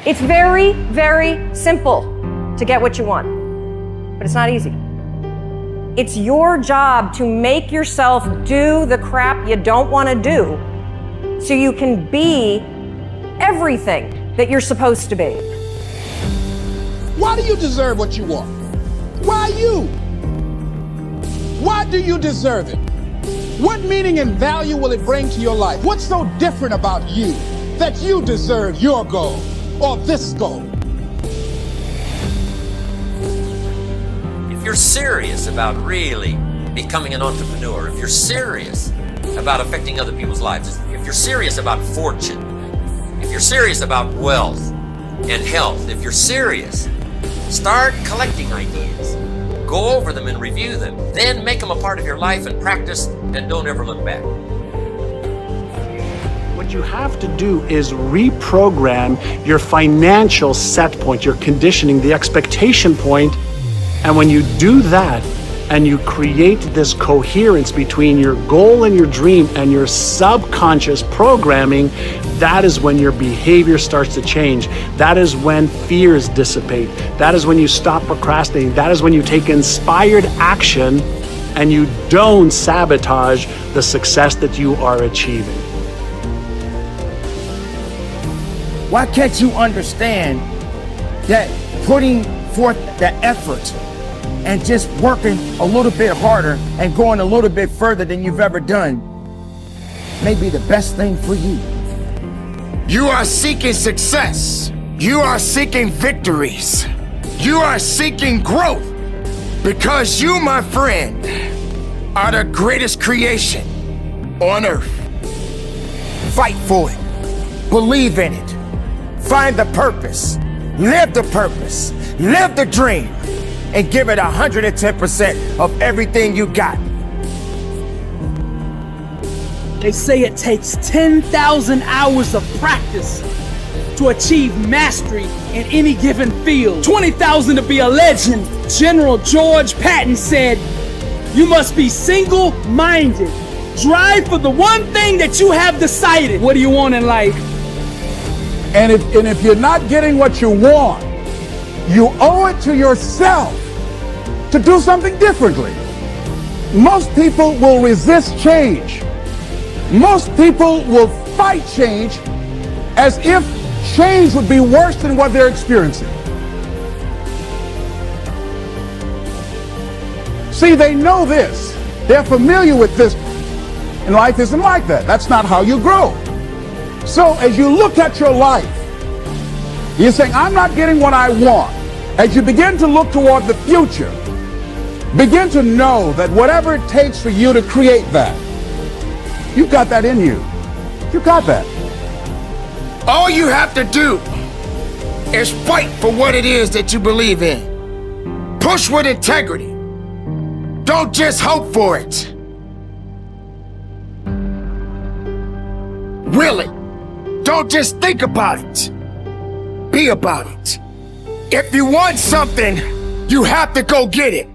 It's very, very simple to get what you want, but it's not easy. It's your job to make yourself do the crap you don't want to do so you can be everything that you're supposed to be. Why do you deserve what you want? Why you? Why do you deserve it? What meaning and value will it bring to your life? What's so different about you that you deserve your goal or this goal? If you're serious about really becoming an entrepreneur, if you're serious about affecting other people's lives, if you're serious about fortune, if you're serious about wealth and health, if you're serious, start collecting ideas. Go over them and review them. Then make them a part of your life and practice, and don't ever look back. What you have to do is reprogram your financial set point, your conditioning, the expectation point. And when you do that, and you create this coherence between your goal and your dream and your subconscious programming, that is when your behavior starts to change. That is when fears dissipate. That is when you stop procrastinating. That is when you take inspired action and you don't sabotage the success that you are achieving. Why can't you understand that putting forth the effort and just working a little bit harder and going a little bit further than you've ever done may be the best thing for you? You are seeking success. You are seeking victories. You are seeking growth because you, my friend, are the greatest creation on earth. Fight for it. Believe in it. Find the purpose. Live the purpose. Live the dream. And give it 110% of everything you got. They say it takes 10,000 hours of practice to achieve mastery in any given field. 20,000 to be a legend. General George Patton said, you must be single-minded. Drive for the one thing that you have decided. What do you want in life? And if you're not getting what you want, you owe it to yourself to do something differently. Most people will resist change. Most people will fight change as if change would be worse than what they're experiencing. See, they know this. They're familiar with this. And life isn't like that. That's not how you grow. So as you look at your life, you're saying, I'm not getting what I want. As you begin to look toward the future, begin to know that whatever it takes for you to create that, you've got that in you. You got that. All you have to do is fight for what it is that you believe in. Push with integrity. Don't just hope for it. Will it. Don't just think about it. Be about it. If you want something, you have to go get it.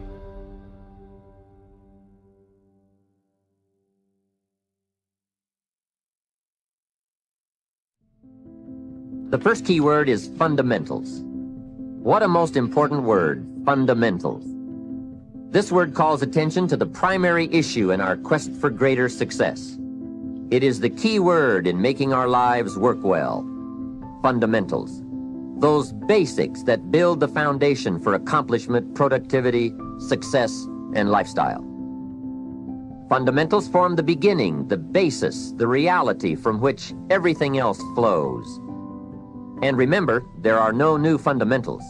The first key word is fundamentals. What a most important word, fundamentals. This word calls attention to the primary issue in our quest for greater success. It is the key word in making our lives work well. Fundamentals. Those basics that build the foundation for accomplishment, productivity, success, and lifestyle. Fundamentals form the beginning, the basis, the reality from which everything else flows. And remember, there are no new fundamentals.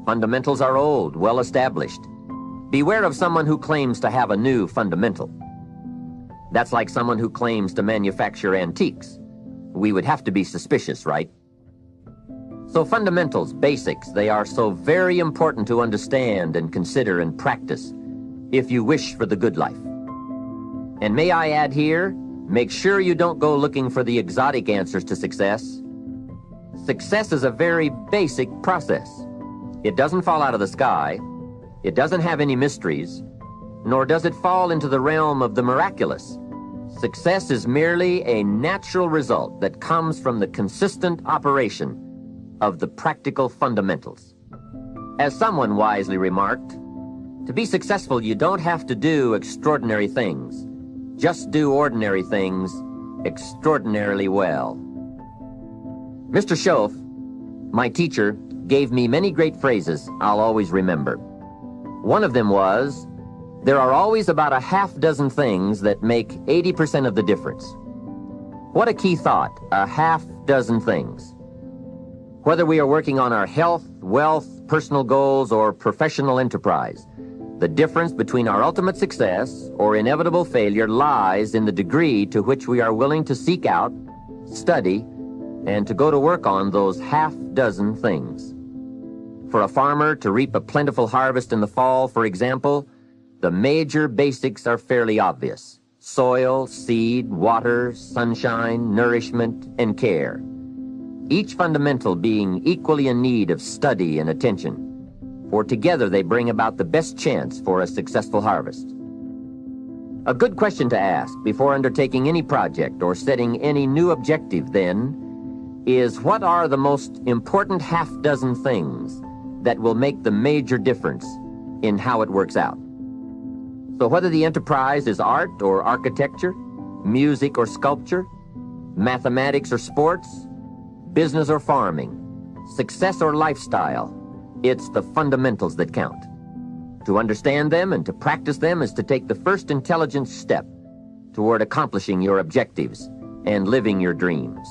Fundamentals are old, well established. Beware of someone who claims to have a new fundamental. That's like someone who claims to manufacture antiques. We would have to be suspicious, right? So fundamentals, basics, they are so very important to understand and consider and practice if you wish for the good life. And may I add here, make sure you don't go looking for the exotic answers to success. Success is a very basic process. It doesn't fall out of the sky. It doesn't have any mysteries, nor does it fall into the realm of the miraculous. Success is merely a natural result that comes from the consistent operation of the practical fundamentals. As someone wisely remarked, to be successful, you don't have to do extraordinary things. Just do ordinary things extraordinarily well. Mr. Schoaf, my teacher, gave me many great phrases I'll always remember. One of them was, there are always about a half dozen things that make 80% of the difference. What a key thought, a half dozen things. Whether we are working on our health, wealth, personal goals, or professional enterprise, the difference between our ultimate success or inevitable failure lies in the degree to which we are willing to seek out, study, and to go to work on those half dozen things. For a farmer to reap a plentiful harvest in the fall, for example, the major basics are fairly obvious: soil, seed, water, sunshine, nourishment, and care. Each fundamental being equally in need of study and attention, for together they bring about the best chance for a successful harvest. A good question to ask before undertaking any project or setting any new objective, then, is what are the most important half dozen things that will make the major difference in how it works out? So whether the enterprise is art or architecture, music or sculpture, mathematics or sports, business or farming, success or lifestyle, it's the fundamentals that count. To understand them and to practice them is to take the first intelligent step toward accomplishing your objectives and living your dreams.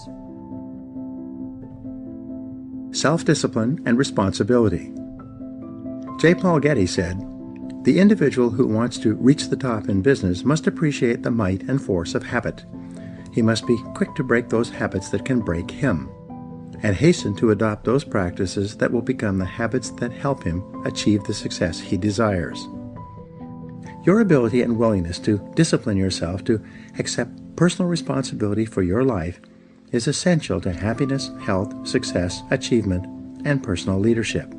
Self-discipline and responsibility. J. Paul Getty said, "The individual who wants to reach the top in business must appreciate the might and force of habit. He must be quick to break those habits that can break him, and hasten to adopt those practices that will become the habits that help him achieve the success he desires." Your ability and willingness to discipline yourself to accept personal responsibility for your life is essential to happiness, health, success, achievement, and personal leadership.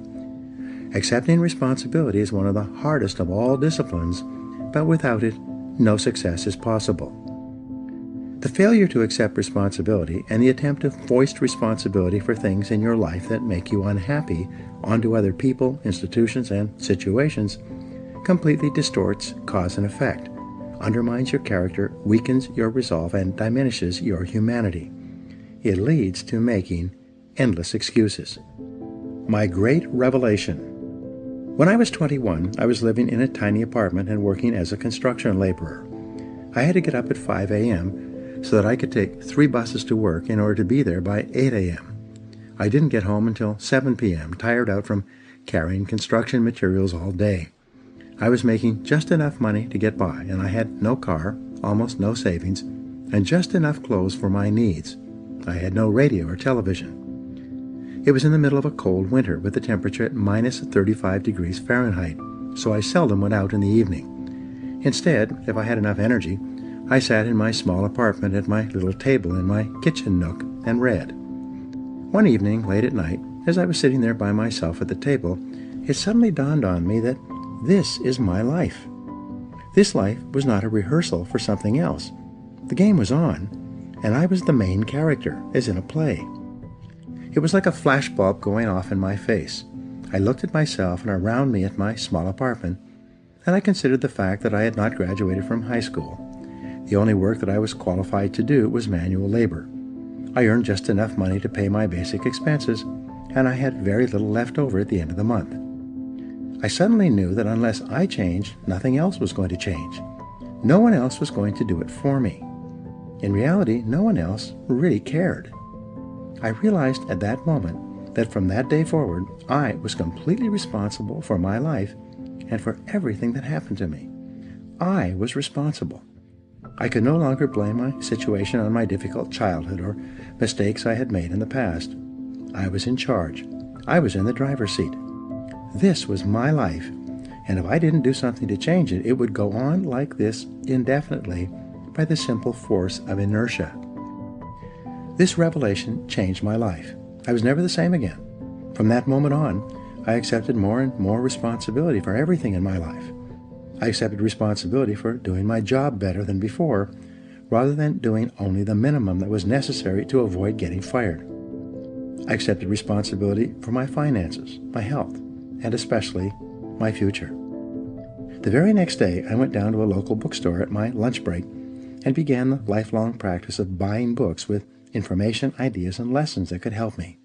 Accepting responsibility is one of the hardest of all disciplines, but without it, no success is possible. The failure to accept responsibility and the attempt to foist responsibility for things in your life that make you unhappy onto other people, institutions, and situations completely distorts cause and effect, undermines your character, weakens your resolve, and diminishes your humanity. It leads to making endless excuses. My great revelation. When I was 21, I was living in a tiny apartment and working as a construction laborer. I had to get up at 5 a.m. so that I could take 3 buses to work in order to be there by 8 a.m. I didn't get home until 7 p.m., tired out from carrying construction materials all day. I was making just enough money to get by, and I had no car, almost no savings, and just enough clothes for my needs. I had no radio or television. It was in the middle of a cold winter with the temperature at minus 35 degrees Fahrenheit, so I seldom went out in the evening. Instead, if I had enough energy, I sat in my small apartment at my little table in my kitchen nook and read. One evening, late at night, as I was sitting there by myself at the table, it suddenly dawned on me that this is my life. This life was not a rehearsal for something else. The game was on, and I was the main character, as in a play. It was like a flashbulb going off in my face. I looked at myself and around me at my small apartment, and I considered the fact that I had not graduated from high school. The only work that I was qualified to do was manual labor. I earned just enough money to pay my basic expenses, and I had very little left over at the end of the month. I suddenly knew that unless I changed, nothing else was going to change. No one else was going to do it for me. In reality, no one else really cared. I realized at that moment that from that day forward, I was completely responsible for my life and for everything that happened to me. I was responsible. I could no longer blame my situation on my difficult childhood or mistakes I had made in the past. I was in charge. I was in the driver's seat. This was my life, and if I didn't do something to change it, it would go on like this indefinitely by the simple force of inertia. This revelation changed my life. I was never the same again. From that moment on, I accepted more and more responsibility for everything in my life. I accepted responsibility for doing my job better than before, rather than doing only the minimum that was necessary to avoid getting fired. I accepted responsibility for my finances, my health, and especially my future. The very next day, I went down to a local bookstore at my lunch break and began the lifelong practice of buying books with information, ideas, and lessons that could help me.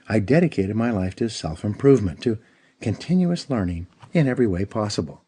I dedicated my life to self-improvement, to continuous learning in every way possible.